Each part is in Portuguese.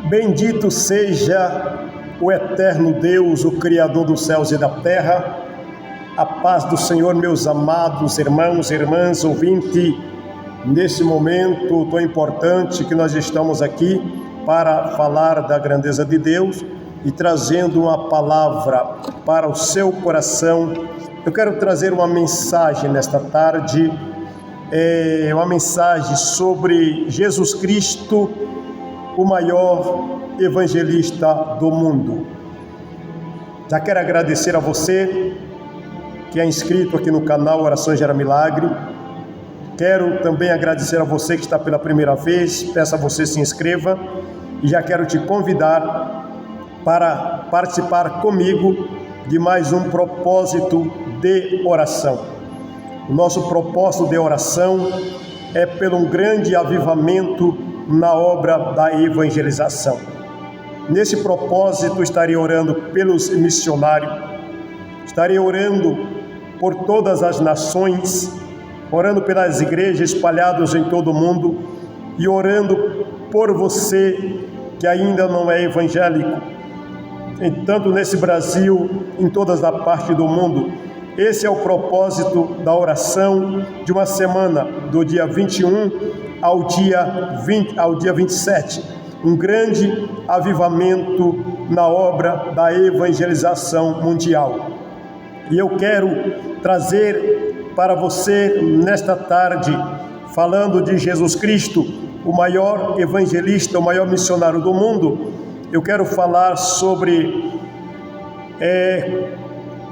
Bendito seja o eterno Deus, o Criador dos céus e da terra. A paz do Senhor, meus amados irmãos e irmãs, ouvinte, nesse momento tão importante que nós estamos aqui para falar da grandeza de Deus e trazendo uma palavra para o seu coração. Eu quero trazer uma mensagem nesta tarde, uma mensagem sobre Jesus Cristo, o maior evangelista do mundo. Já quero agradecer a você que é inscrito aqui no canal Orações Gera Milagre. Quero também agradecer a você que está pela primeira vez, peço a você se inscreva e já quero te convidar para participar comigo de mais um propósito de oração. O nosso propósito de oração é pelo um grande avivamento na obra da evangelização. Nesse propósito, estarei orando pelos missionários, estarei orando por todas as nações, orando pelas igrejas espalhadas em todo o mundo e orando por você que ainda não é evangélico, tanto nesse Brasil, em todas as partes do mundo. Esse é o propósito da oração de uma semana, do dia 21 ao dia 27, um grande avivamento na obra da evangelização mundial. E eu quero trazer para você nesta tarde, falando de Jesus Cristo, o maior evangelista, o maior missionário do mundo, eu quero falar sobre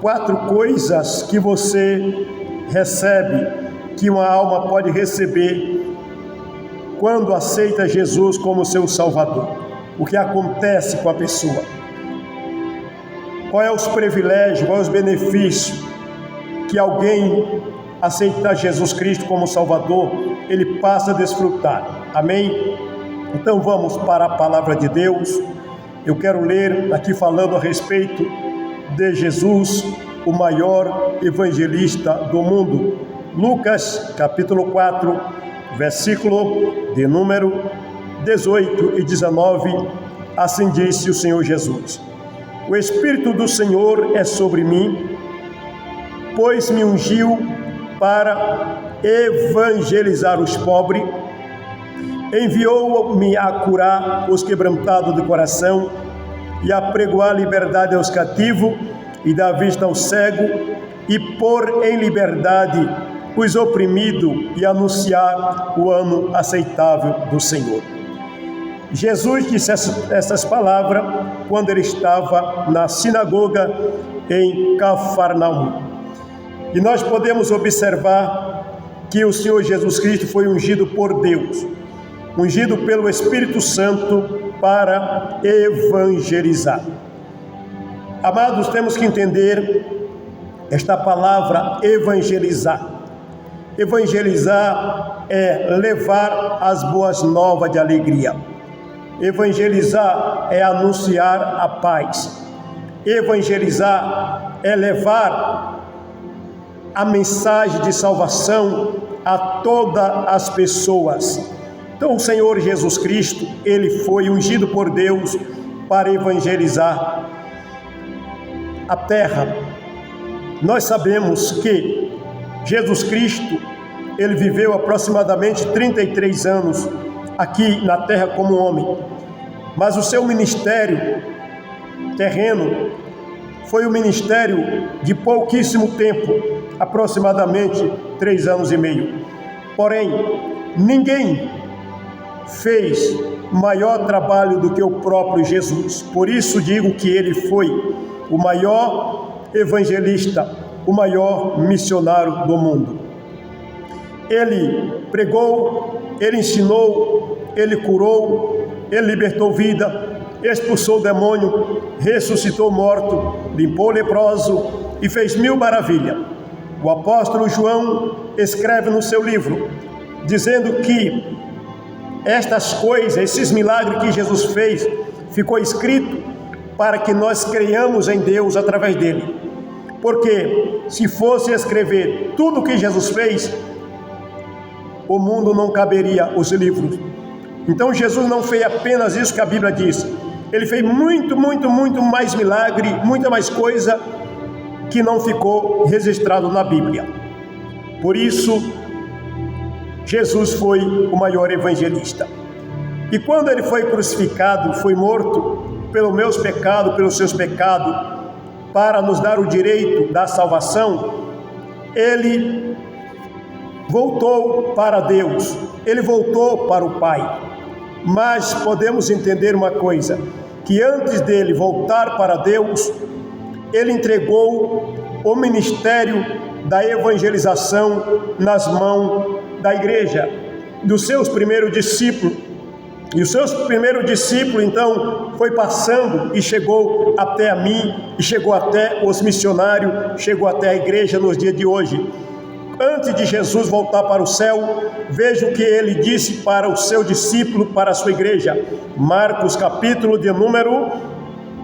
4 coisas que você recebe, que uma alma pode receber quando aceita Jesus como seu Salvador. O que acontece com a pessoa? Qual é os privilégios, qual é os benefícios que alguém aceitar Jesus Cristo como Salvador, ele passa a desfrutar. Amém? Então vamos para a palavra de Deus. Eu quero ler aqui falando a respeito de Jesus, o maior evangelista do mundo. Lucas, capítulo 4, versículo de número 18 e 19, assim disse o Senhor Jesus: O Espírito do Senhor é sobre mim, pois me ungiu para evangelizar os pobres, enviou-me a curar os quebrantados de coração e a pregoar liberdade aos cativos e dar vista ao cego e pôr em liberdade os oprimidos e anunciar o ano aceitável do Senhor. Jesus disse essas palavras quando ele estava na sinagoga em Cafarnaum. E nós podemos observar que o Senhor Jesus Cristo foi ungido por Deus, ungido pelo Espírito Santo para evangelizar. Amados, temos que entender esta palavra evangelizar. Evangelizar é levar as boas novas de alegria. Evangelizar é anunciar a paz. Evangelizar é levar a mensagem de salvação a todas as pessoas. Então o Senhor Jesus Cristo, ele foi ungido por Deus para evangelizar a terra. Nós sabemos que Jesus Cristo, ele viveu aproximadamente 33 anos aqui na terra como homem, mas o seu ministério terreno foi um ministério de pouquíssimo tempo, aproximadamente 3 anos e meio. Porém, ninguém fez maior trabalho do que o próprio Jesus. Por isso digo que ele foi o maior evangelista, o maior missionário do mundo. Ele pregou, ele ensinou, ele curou, ele libertou vida, expulsou o demônio, ressuscitou o morto, limpou o leproso e fez 1000 maravilhas. O apóstolo João escreve no seu livro, dizendo que estas coisas, esses milagres que Jesus fez, ficou escrito para que nós creiamos em Deus através dele. Porque se fosse escrever tudo o que Jesus fez, o mundo não caberia os livros. Então Jesus não fez apenas isso que a Bíblia diz. Ele fez muito mais milagre, muita mais coisa que não ficou registrado na Bíblia. Por isso, Jesus foi o maior evangelista. E quando ele foi crucificado, foi morto pelos meus pecados, pelos seus pecados, para nos dar o direito da salvação, ele voltou para Deus, ele voltou para o Pai. Mas podemos entender uma coisa, que antes dele voltar para Deus, ele entregou o ministério da evangelização nas mãos da igreja, dos seus primeiros discípulos. E os seus primeiros discípulos, então, foi passando e chegou até a mim, e chegou até os missionários, chegou até a igreja nos dias de hoje. Antes de Jesus voltar para o céu, veja o que ele disse para o seu discípulo, para a sua igreja. Marcos, capítulo de número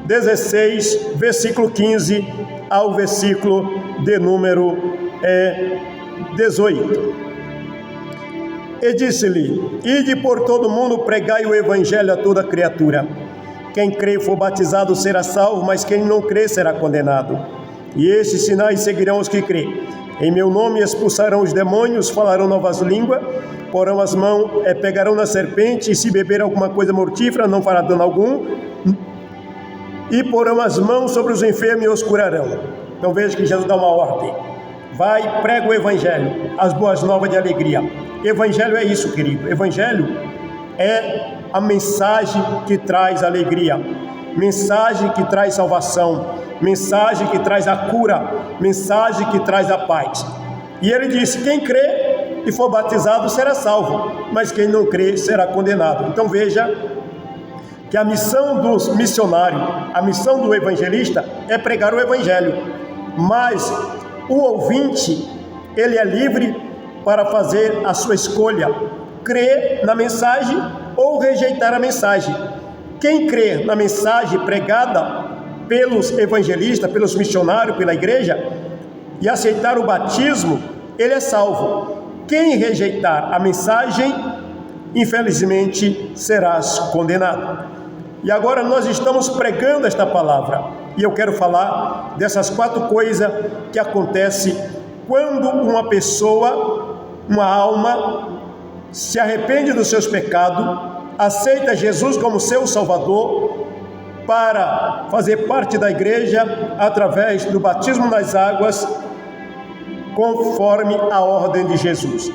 16, versículo 15 ao versículo de número 18. E disse-lhe: ide por todo mundo, pregai o evangelho a toda criatura. Quem crê e for batizado será salvo, mas quem não crê será condenado. E estes sinais seguirão os que crêem. Em meu nome expulsarão os demônios, falarão novas línguas, porão as mãos, pegarão na serpente, e se beber alguma coisa mortífera não fará dano algum, e porão as mãos sobre os enfermos e os curarão. Então veja que Jesus dá uma ordem: vai, prega o evangelho, as boas novas de alegria. Evangelho é isso, querido. Evangelho é a mensagem que traz alegria, mensagem que traz salvação, mensagem que traz a cura, mensagem que traz a paz. E ele disse: quem crê e for batizado será salvo, mas quem não crê será condenado. Então veja que a missão dos missionários, a missão do evangelista é pregar o evangelho, mas o ouvinte, ele é livre para fazer a sua escolha, crer na mensagem ou rejeitar a mensagem. Quem crê na mensagem pregada pelos evangelistas, pelos missionários, pela igreja, e aceitar o batismo, ele é salvo. Quem rejeitar a mensagem, infelizmente, serás condenado. E agora nós estamos pregando esta palavra, e eu quero falar dessas 4 coisas que acontecem quando uma pessoa, uma alma, se arrepende dos seus pecados, aceita Jesus como seu Salvador, para fazer parte da igreja através do batismo nas águas, conforme a ordem de Jesus.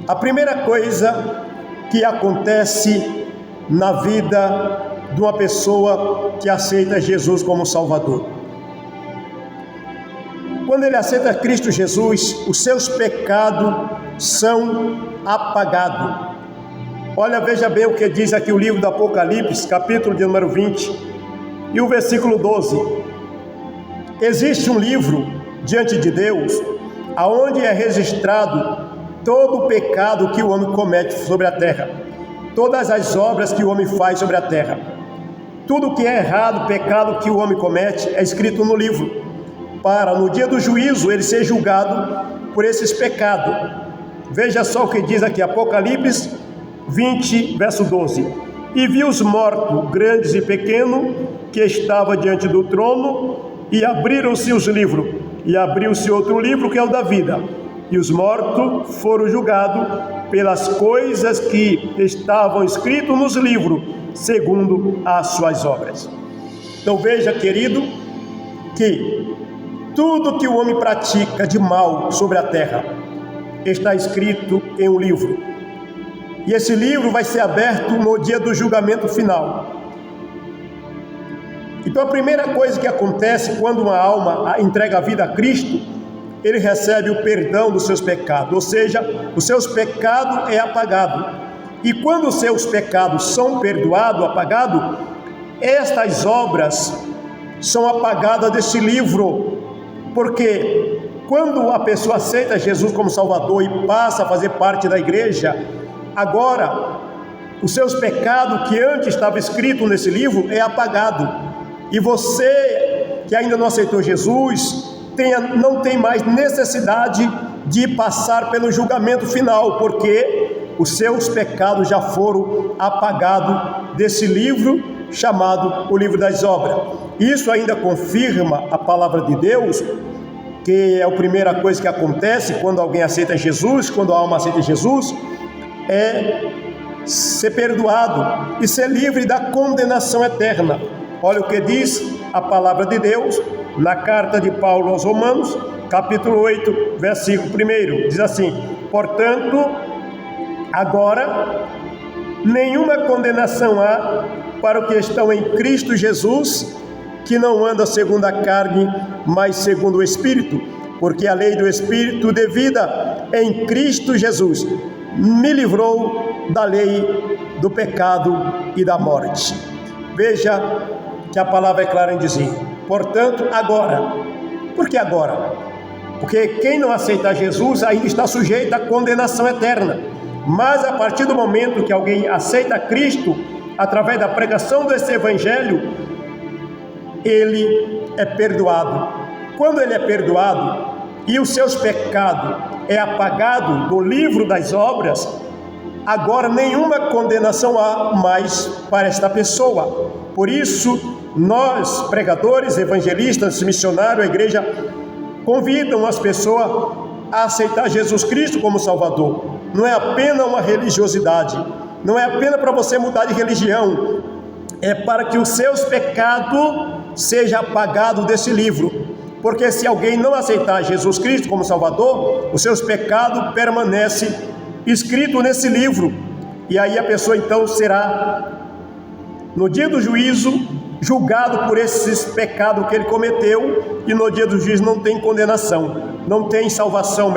A primeira coisa que acontece na vida de uma pessoa que aceita Jesus como Salvador: quando ele aceita Cristo Jesus, os seus pecados são apagados. Olha, veja bem o que diz aqui o livro do Apocalipse, capítulo de número 20, e o versículo 12. Existe um livro diante de Deus, aonde é registrado todo o pecado que o homem comete sobre a terra, todas as obras que o homem faz sobre a terra. Tudo que é errado, pecado que o homem comete, é escrito no livro, para no dia do juízo ele ser julgado por esses pecados. Veja só o que diz aqui, Apocalipse 20, verso 12. E vi os mortos, grandes e pequenos, que estavam diante do trono, e abriram-se os livros, e abriu-se outro livro, que é o da vida, e os mortos foram julgados pelas coisas que estavam escritas nos livros, segundo as suas obras. Então veja, querido, que tudo que o homem pratica de mal sobre a terra está escrito em um livro. E esse livro vai ser aberto no dia do julgamento final. Então a primeira coisa que acontece quando uma alma entrega a vida a Cristo, ele recebe o perdão dos seus pecados, ou seja, os seus pecados é apagado. E quando os seus pecados são perdoados, apagados, estas obras são apagadas desse livro. Porque quando a pessoa aceita Jesus como Salvador e passa a fazer parte da igreja, agora os seus pecados que antes estava escrito nesse livro é apagado. E você que ainda não aceitou Jesus, não tem mais necessidade de passar pelo julgamento final, porque os seus pecados já foram apagados desse livro chamado o livro das obras. Isso ainda confirma a palavra de Deus, que é a primeira coisa que acontece quando alguém aceita Jesus, quando a alma aceita Jesus, é ser perdoado e ser livre da condenação eterna. Olha o que diz a palavra de Deus na carta de Paulo aos Romanos, capítulo 8, versículo 1, diz assim: portanto, agora nenhuma condenação há para os que estão em Cristo Jesus, que não anda segundo a carne, mas segundo o Espírito, porque a lei do Espírito de vida em Cristo Jesus me livrou da lei do pecado e da morte. Veja que a palavra é clara em dizer, portanto, agora. Por que agora? Porque quem não aceita Jesus ainda está sujeito à condenação eterna. Mas a partir do momento que alguém aceita Cristo, através da pregação desse evangelho, ele é perdoado. Quando ele é perdoado e os seus pecados é apagado do livro das obras, agora nenhuma condenação há mais para esta pessoa. Por isso, nós, pregadores, evangelistas, missionários, a igreja, convidam as pessoas a aceitar Jesus Cristo como Salvador. Não é apenas uma religiosidade, não é apenas para você mudar de religião, é para que os seus pecados sejam apagados desse livro. Porque se alguém não aceitar Jesus Cristo como Salvador, os seus pecados permanecem escritos nesse livro. E aí a pessoa então será, no dia do juízo, julgado por esses pecados que ele cometeu, e no dia do juízo não tem condenação, não tem salvação,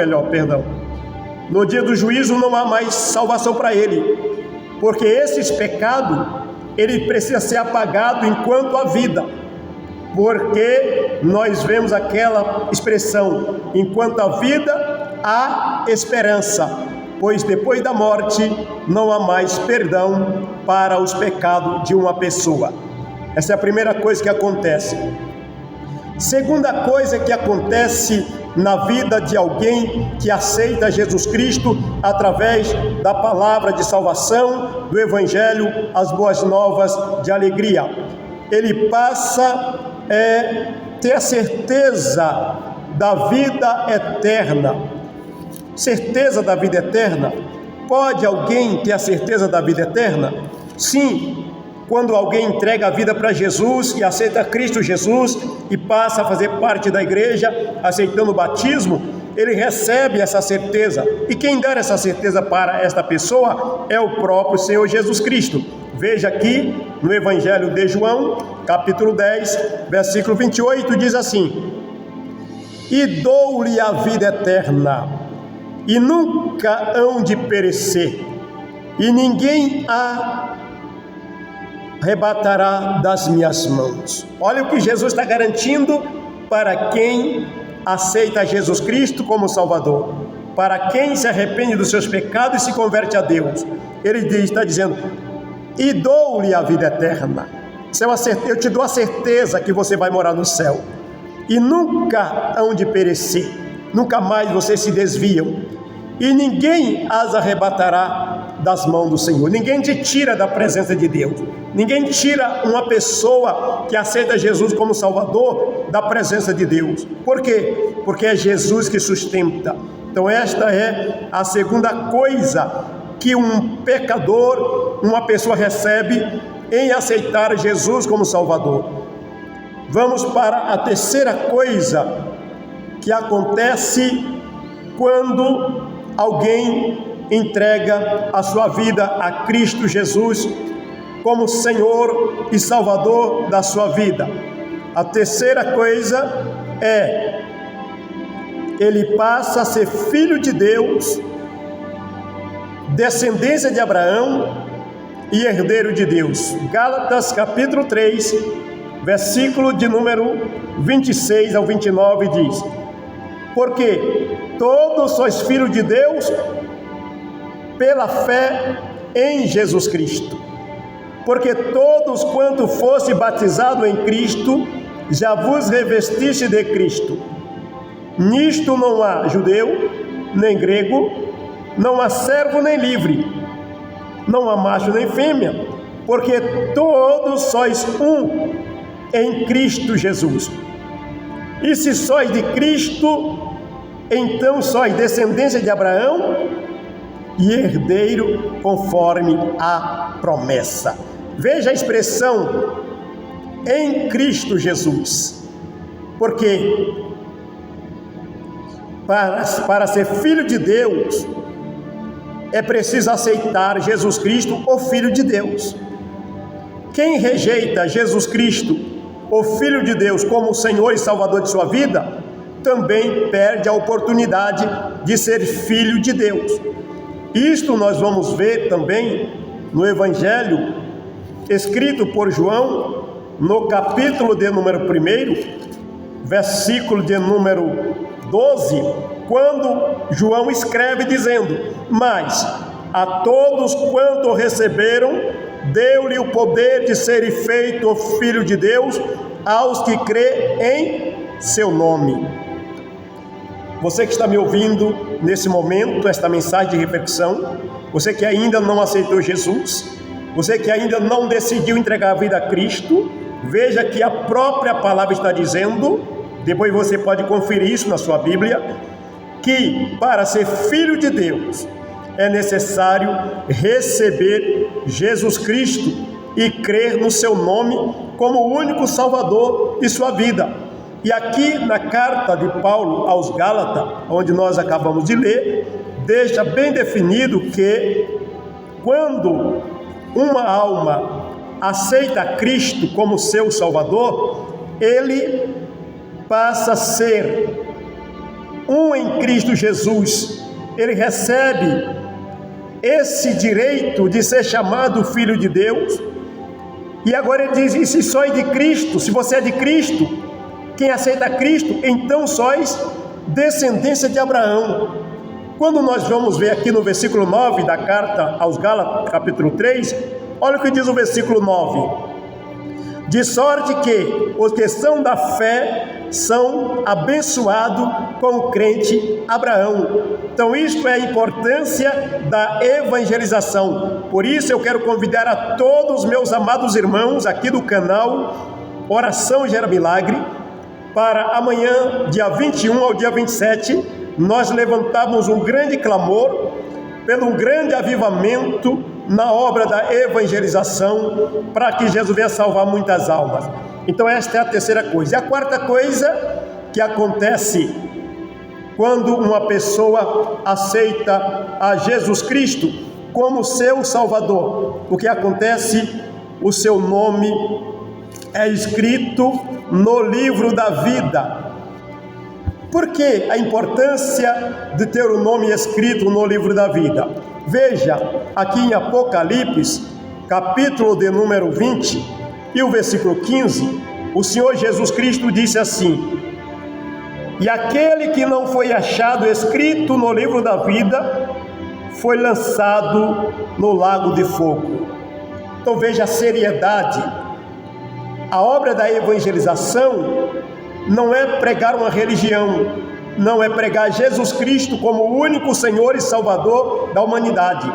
no dia do juízo não há mais salvação para ele, porque esses pecados, ele precisa ser apagado enquanto há vida, porque nós vemos aquela expressão, enquanto há vida, há esperança, pois depois da morte não há mais perdão para os pecados de uma pessoa. Essa é a primeira coisa que acontece. Segunda coisa que acontece na vida de alguém que aceita Jesus Cristo através da palavra de salvação, do Evangelho, as boas novas de alegria. Ele passa a ter a certeza da vida eterna. Certeza da vida eterna? Pode alguém ter a certeza da vida eterna? Sim. Quando alguém entrega a vida para Jesus e aceita Cristo Jesus e passa a fazer parte da igreja, aceitando o batismo, ele recebe essa certeza. E quem dá essa certeza para esta pessoa é o próprio Senhor Jesus Cristo. Veja aqui no Evangelho de João, capítulo 10, versículo 28, diz assim: e dou-lhe a vida eterna, e nunca hão de perecer, e ninguém a arrebatará das minhas mãos. Olha o que Jesus está garantindo para quem aceita Jesus Cristo como Salvador, para quem se arrepende dos seus pecados e se converte a Deus. Ele está dizendo: e dou-lhe a vida eterna. Isso é uma certeza, eu te dou a certeza que você vai morar no céu, e nunca hão de perecer, nunca mais vocês se desviam, e ninguém as arrebatará das mãos do Senhor. Ninguém te tira da presença de Deus. Ninguém tira uma pessoa que aceita Jesus como Salvador da presença de Deus. Por quê? Porque é Jesus que sustenta. Então esta é a segunda coisa que um pecador, uma pessoa recebe em aceitar Jesus como Salvador. Vamos para a terceira coisa que acontece quando alguém entrega a sua vida a Cristo Jesus como Senhor e Salvador da sua vida. A terceira coisa é: ele passa a ser filho de Deus, descendência de Abraão e herdeiro de Deus. Gálatas capítulo 3, versículo de número 26 ao 29 diz: porque todos sois filhos de Deus pela fé em Jesus Cristo. Porque todos quanto fosse batizado em Cristo, já vos revestiste de Cristo. Nisto não há judeu, nem grego, não há servo nem livre, não há macho nem fêmea, porque todos sois um em Cristo Jesus. E se sois de Cristo, então sois descendência de Abraão e herdeiro conforme a promessa. Veja a expressão em Cristo Jesus, porque para ser filho de Deus é preciso aceitar Jesus Cristo, o Filho de Deus. Quem rejeita Jesus Cristo, o Filho de Deus, como o Senhor e Salvador de sua vida, também perde a oportunidade de ser filho de Deus. Isto nós vamos ver também no Evangelho escrito por João, no capítulo de número 1, versículo de número 12, quando João escreve dizendo: mas a todos quanto receberam, deu-lhe o poder de serem feito filho de Deus, aos que crê em seu nome. Você que está me ouvindo nesse momento, esta mensagem de reflexão, você que ainda não aceitou Jesus, você que ainda não decidiu entregar a vida a Cristo, veja que a própria palavra está dizendo, depois você pode conferir isso na sua Bíblia, que para ser filho de Deus é necessário receber Jesus Cristo e crer no seu nome como o único Salvador de sua vida. E aqui na carta de Paulo aos Gálatas, onde nós acabamos de ler, deixa bem definido que quando uma alma aceita Cristo como seu Salvador, ele passa a ser um em Cristo Jesus. Ele recebe esse direito de ser chamado filho de Deus. E agora ele diz: e se sois de Cristo, se você é de Cristo, quem aceita Cristo, então sois descendência de Abraão. Quando nós vamos ver aqui no versículo 9 da carta aos Gálatas, capítulo 3, olha o que diz o versículo 9: de sorte que os que são da fé são abençoados com o crente Abraão. Então isto é a importância da evangelização. Por isso eu quero convidar a todos os meus amados irmãos aqui do canal Oração Gera Milagre, para amanhã, dia 21 ao dia 27, nós levantamos um grande clamor pelo grande avivamento na obra da evangelização, para que Jesus venha salvar muitas almas. Então esta é a terceira coisa. E a quarta coisa que acontece quando uma pessoa aceita a Jesus Cristo como seu Salvador, o que acontece? O seu nome é escrito no livro da vida. Por que a importância de ter o nome escrito no livro da vida? Veja, aqui em Apocalipse, capítulo de número 20, e o versículo 15, o Senhor Jesus Cristo disse assim: e aquele que não foi achado escrito no livro da vida, foi lançado no lago de fogo. Então veja a seriedade. A obra da evangelização não é pregar uma religião, não é pregar Jesus Cristo como o único Senhor e Salvador da humanidade.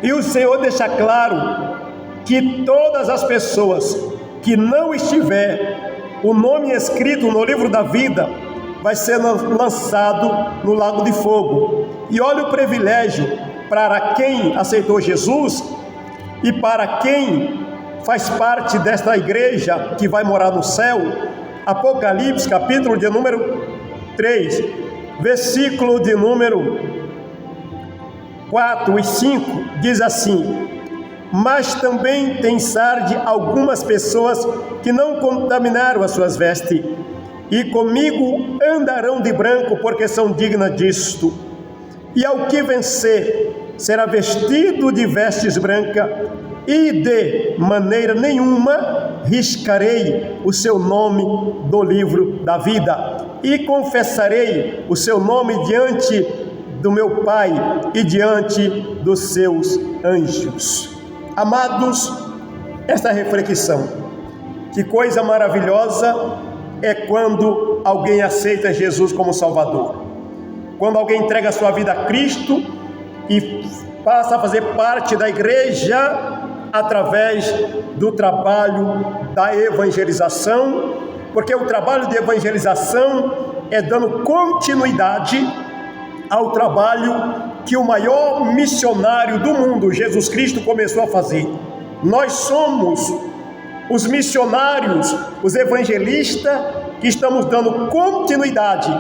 E o Senhor deixa claro que todas as pessoas que não estiver o nome escrito no livro da vida, vai ser lançado no lago de fogo. E olha o privilégio para quem aceitou Jesus e para quem faz parte desta igreja que vai morar no céu. Apocalipse, capítulo de número 3, versículo de número 4 e 5, diz assim: mas também tem sarde algumas pessoas que não contaminaram as suas vestes, e comigo andarão de branco, porque são dignas disto. E ao que vencer, será vestido de vestes brancas, e de maneira nenhuma riscarei o seu nome do livro da vida, e confessarei o seu nome diante do meu Pai e diante dos seus anjos. Amados, esta reflexão, que coisa maravilhosa é quando alguém aceita Jesus como Salvador. quando alguém entrega a sua vida a Cristo e passa a fazer parte da igreja através do trabalho da evangelização, porque o trabalho de evangelização é dando continuidade ao trabalho que o maior missionário do mundo, Jesus Cristo, começou a fazer. Nós somos os missionários, os evangelistas, que estamos dando continuidade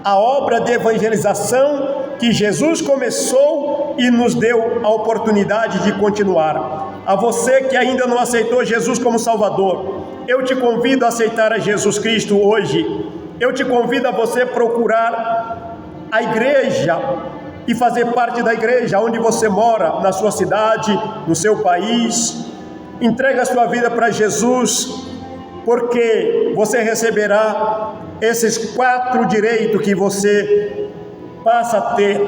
à obra de evangelização que Jesus começou e nos deu a oportunidade de continuar. A você que ainda não aceitou Jesus como Salvador, eu te convido a aceitar a Jesus Cristo hoje. Eu te convido a você procurar a igreja e fazer parte da igreja onde você mora, na sua cidade, no seu país. Entrega a sua vida para Jesus, porque você receberá esses 4 direitos que você passa a ter.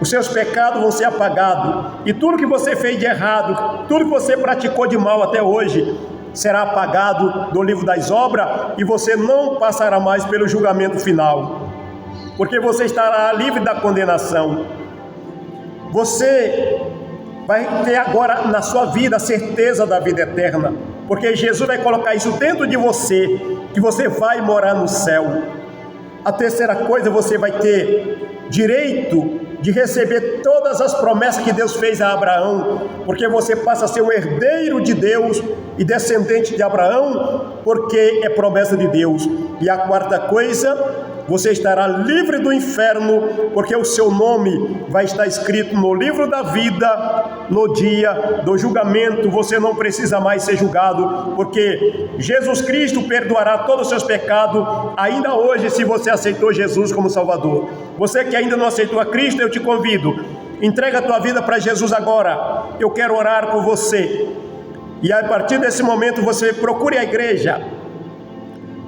Os seus pecados vão ser apagados, e tudo que você fez de errado, tudo que você praticou de mal até hoje, será apagado do livro das obras, e você não passará mais pelo julgamento final, porque você estará livre da condenação. Você vai ter agora na sua vida a certeza da vida eterna, porque Jesus vai colocar isso dentro de você, que você vai morar no céu. A terceira coisa, você vai ter direito de receber todas as promessas que Deus fez a Abraão, porque você passa a ser um herdeiro de Deus e descendente de Abraão, porque é promessa de Deus. E a quarta coisa, você estará livre do inferno, porque o seu nome vai estar escrito no livro da vida. No dia do julgamento, você não precisa mais ser julgado, porque Jesus Cristo perdoará todos os seus pecados, ainda hoje, se você aceitou Jesus como Salvador. Você que ainda não aceitou a Cristo, eu te convido, entrega a tua vida para Jesus agora. Eu quero orar por você, e a partir desse momento você procure a igreja.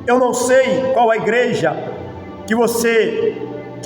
Eu não sei qual a igreja que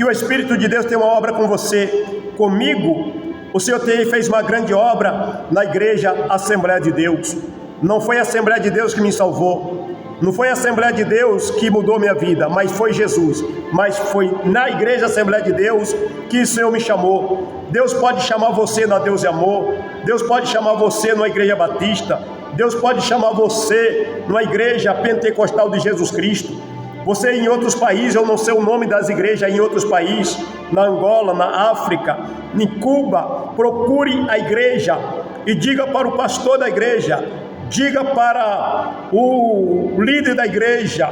o Espírito de Deus tem uma obra com você. Comigo, o Senhor fez uma grande obra na igreja Assembleia de Deus. Não foi a Assembleia de Deus que me salvou, não foi a Assembleia de Deus que mudou minha vida, mas foi Jesus. Mas foi na igreja Assembleia de Deus que o Senhor me chamou. Deus pode chamar você na Deus e Amor, Deus pode chamar você na Igreja Batista, Deus pode chamar você na Igreja Pentecostal de Jesus Cristo. Você em outros países, eu não sei o nome das igrejas em outros países, na Angola, na África, em Cuba, procure a igreja e diga para o pastor da igreja, diga para o líder da igreja: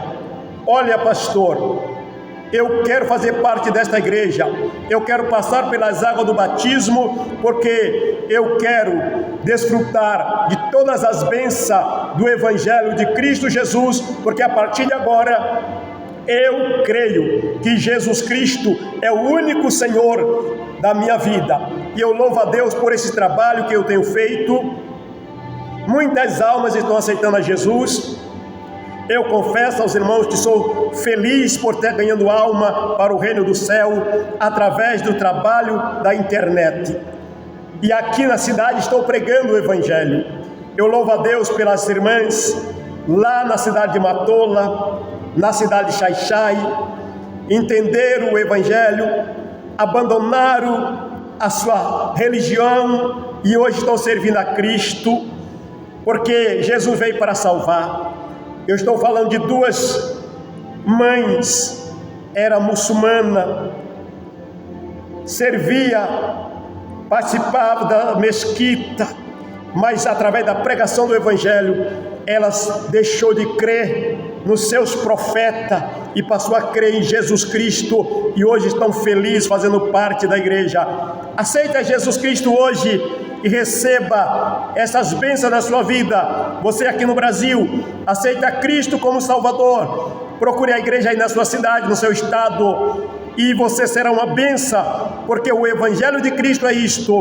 olha, pastor, eu quero fazer parte desta igreja, eu quero passar pelas águas do batismo, porque eu quero desfrutar de todas as bênçãos do Evangelho de Cristo Jesus, porque a partir de agora eu creio que Jesus Cristo é o único Senhor da minha vida, e eu louvo a Deus por esse trabalho que eu tenho feito. Muitas almas estão aceitando a Jesus. Eu confesso aos irmãos que sou feliz por ter ganhando alma para o reino do céu através do trabalho da internet. E aqui na cidade estou pregando o Evangelho. Eu louvo a Deus pelas irmãs lá na cidade de Matola, na cidade de Xai-Xai, entenderam o Evangelho, abandonaram a sua religião e hoje estão servindo a Cristo, porque Jesus veio para salvar. Eu estou falando de 2 mães, era muçulmana, servia, participava da mesquita, mas através da pregação do Evangelho, elas deixou de crer nos seus profetas e passou a crer em Jesus Cristo, e hoje estão felizes fazendo parte da igreja. Aceita Jesus Cristo hoje e receba essas bênçãos na sua vida. Você aqui no Brasil, aceita Cristo como Salvador. Procure a igreja aí na sua cidade, no seu estado, e você será uma bênção, porque o Evangelho de Cristo é isto: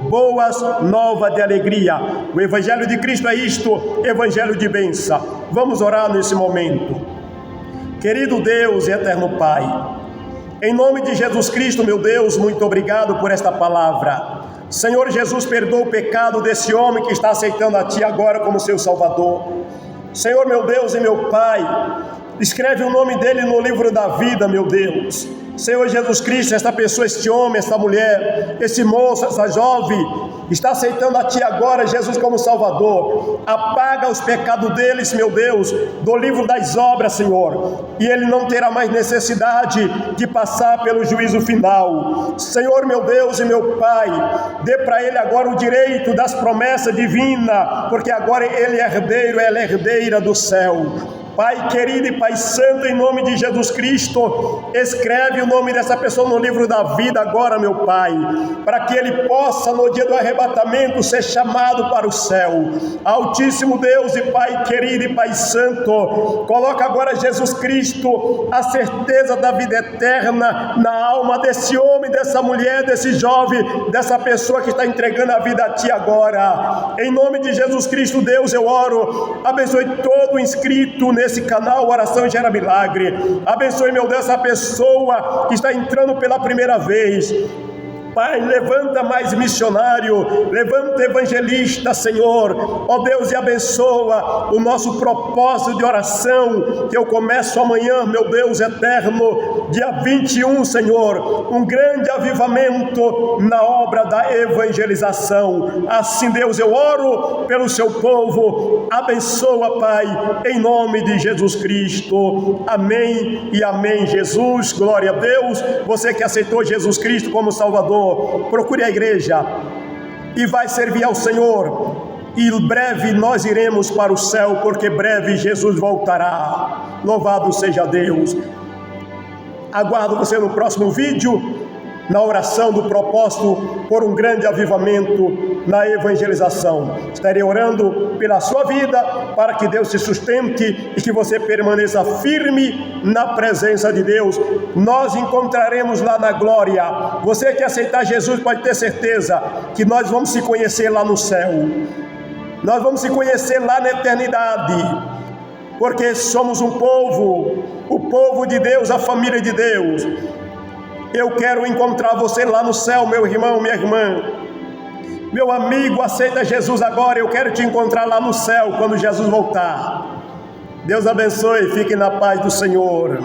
boas novas de alegria. O Evangelho de Cristo é isto: Evangelho de bênção. Vamos orar nesse momento. Querido Deus e eterno Pai, em nome de Jesus Cristo, meu Deus, muito obrigado por esta palavra. Senhor Jesus, perdoa o pecado desse homem que está aceitando a Ti agora como seu Salvador. Senhor, meu Deus e meu Pai, Escreve o nome dele no livro da vida, meu Deus. Senhor Jesus Cristo, esta pessoa, este homem, esta mulher, esse moço, essa jovem, está aceitando a Ti agora, Jesus, como Salvador. Apaga os pecados deles, meu Deus, do livro das obras, Senhor, e ele não terá mais necessidade de passar pelo juízo final. Senhor, meu Deus e meu Pai, dê para ele agora o direito das promessas divinas, porque agora ele é herdeiro, ela é herdeira do céu. Pai querido e Pai santo, em nome de Jesus Cristo, escreve o nome dessa pessoa no livro da vida agora, meu Pai, para que ele possa, no dia do arrebatamento, ser chamado para o céu. Altíssimo Deus e Pai querido e Pai santo, coloca agora Jesus Cristo, a certeza da vida eterna na alma desse homem, dessa mulher, desse jovem, dessa pessoa que está entregando a vida a Ti agora. Em nome de Jesus Cristo, Deus, eu oro, abençoe todo inscrito nesse canal Oração Gera Milagre. Abençoe, meu Deus, essa pessoa que está entrando pela primeira vez. Pai, levanta mais missionário, levanta evangelista, Senhor, ó Deus, e abençoa o nosso propósito de oração, que eu começo amanhã, meu Deus eterno, dia 21, Senhor, um grande avivamento na obra da evangelização. Assim, Deus, eu oro pelo seu povo, abençoa, Pai, em nome de Jesus Cristo, amém e amém. Jesus, glória a Deus. Você que aceitou Jesus Cristo como Salvador, procure a igreja e vai servir ao Senhor, e breve nós iremos para o céu, porque breve Jesus voltará. Louvado seja Deus. Aguardo você no próximo vídeo, na oração do propósito por um grande avivamento na evangelização. Estarei orando pela sua vida, para que Deus te sustente e que você permaneça firme na presença de Deus. Nós encontraremos lá na glória. Você que aceitar Jesus pode ter certeza que nós vamos se conhecer lá no céu. Nós vamos se conhecer lá na eternidade, porque somos um povo, o povo de Deus, a família de Deus. Eu quero encontrar você lá no céu, meu irmão, minha irmã. Meu amigo, aceita Jesus agora. Eu quero te encontrar lá no céu, quando Jesus voltar. Deus abençoe, fique na paz do Senhor.